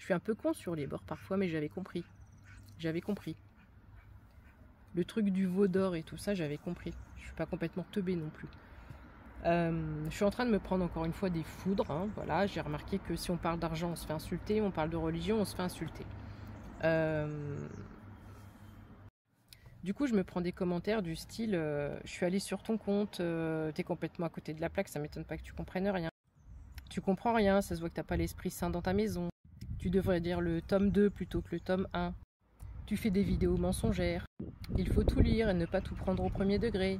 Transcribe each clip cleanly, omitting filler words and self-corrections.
suis un peu con sur les bords parfois, mais j'avais compris. J'avais compris. Le truc du veau d'or et tout ça, j'avais compris. Je suis pas complètement teubée non plus. Je suis en train de me prendre encore une fois des foudres. Hein, voilà, j'ai remarqué que si on parle d'argent, on se fait insulter. On parle de religion, on se fait insulter. Du coup, je me prends des commentaires du style je suis allée sur ton compte, t'es complètement à côté de la plaque, ça m'étonne pas que tu comprennes rien. Tu comprends rien, ça se voit que t'as pas l'esprit saint dans ta maison. Tu devrais dire le tome 2 plutôt que le tome 1. Tu fais des vidéos mensongères. Il faut tout lire et ne pas tout prendre au premier degré.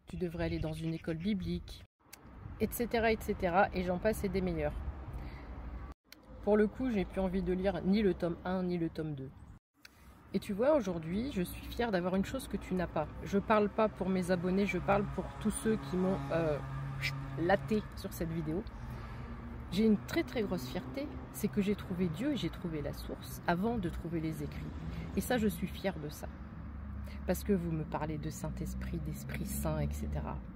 Tu devrais aller dans une école biblique, etc. etc. Et j'en passe et des meilleurs. Pour le coup, j'ai plus envie de lire ni le tome 1 ni le tome 2. Et tu vois, aujourd'hui, je suis fière d'avoir une chose que tu n'as pas. Je parle pas pour mes abonnés, je parle pour tous ceux qui m'ont laté sur cette vidéo. J'ai une très très grosse fierté, c'est que j'ai trouvé Dieu et j'ai trouvé la source avant de trouver les écrits. Et ça, je suis fière de ça. Parce que vous me parlez de Saint-Esprit, d'Esprit Saint, etc.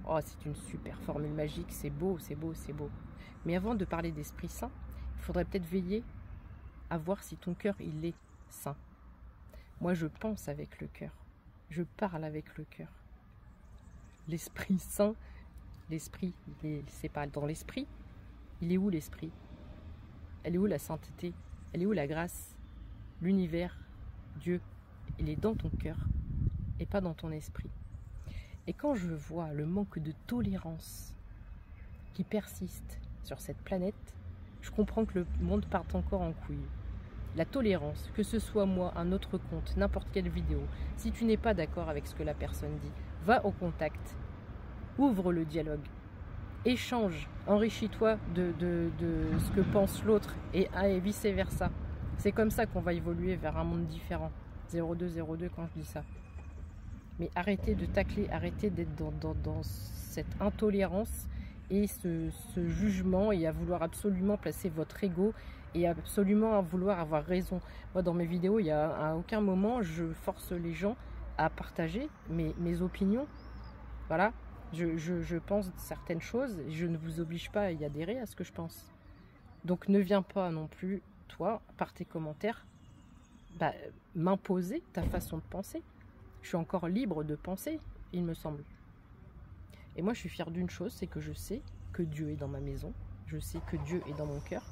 Oh, c'est une super formule magique, c'est beau, c'est beau, c'est beau. Mais avant de parler d'Esprit Saint, il faudrait peut-être veiller à voir si ton cœur, il est saint. Moi, je pense avec le cœur. Je parle avec le cœur. L'Esprit Saint, l'Esprit, c'est pas dans l'Esprit. Il est où l'Esprit? Elle est où la sainteté? Elle est où la grâce? L'univers, Dieu, il est dans ton cœur et pas dans ton esprit. Et quand je vois le manque de tolérance qui persiste sur cette planète, je comprends que le monde parte encore en couille. La tolérance, que ce soit moi, un autre compte, n'importe quelle vidéo, si tu n'es pas d'accord avec ce que la personne dit, va au contact, ouvre le dialogue, échange, enrichis-toi de ce que pense l'autre et vice versa. C'est comme ça qu'on va évoluer vers un monde différent. 0202 quand je dis ça. Mais arrêtez de tacler, arrêtez d'être dans cette intolérance et ce jugement et à vouloir absolument placer votre ego et absolument à vouloir avoir raison. Moi, dans mes vidéos, il y a à aucun moment je force les gens à partager mes opinions. Voilà, je pense certaines choses et je ne vous oblige pas à y adhérer à ce que je pense. Donc ne viens pas non plus, toi, par tes commentaires, m'imposer ta façon de penser. Je suis encore libre de penser, il me semble. Et moi, je suis fière d'une chose, c'est que je sais que Dieu est dans ma maison, je sais que Dieu est dans mon cœur,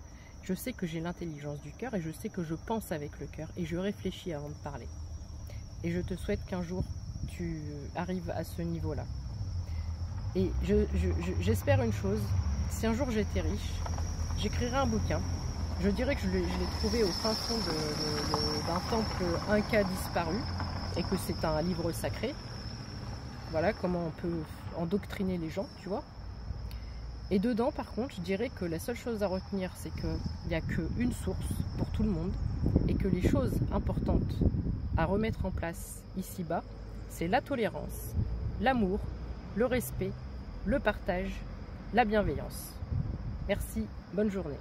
je sais que j'ai l'intelligence du cœur et je sais que je pense avec le cœur et je réfléchis avant de parler. Et je te souhaite qu'un jour, tu arrives à ce niveau-là. Et j'espère une chose, si un jour j'étais riche, j'écrirais un bouquin. Je dirais que je l'ai trouvé au fin fond d'un temple inca disparu et que c'est un livre sacré. Voilà comment on peut endoctriner les gens, tu vois. Et dedans, par contre, je dirais que la seule chose à retenir, c'est qu'il n'y a qu'une source pour tout le monde et que les choses importantes à remettre en place ici-bas, c'est la tolérance, l'amour, le respect, le partage, la bienveillance. Merci, bonne journée.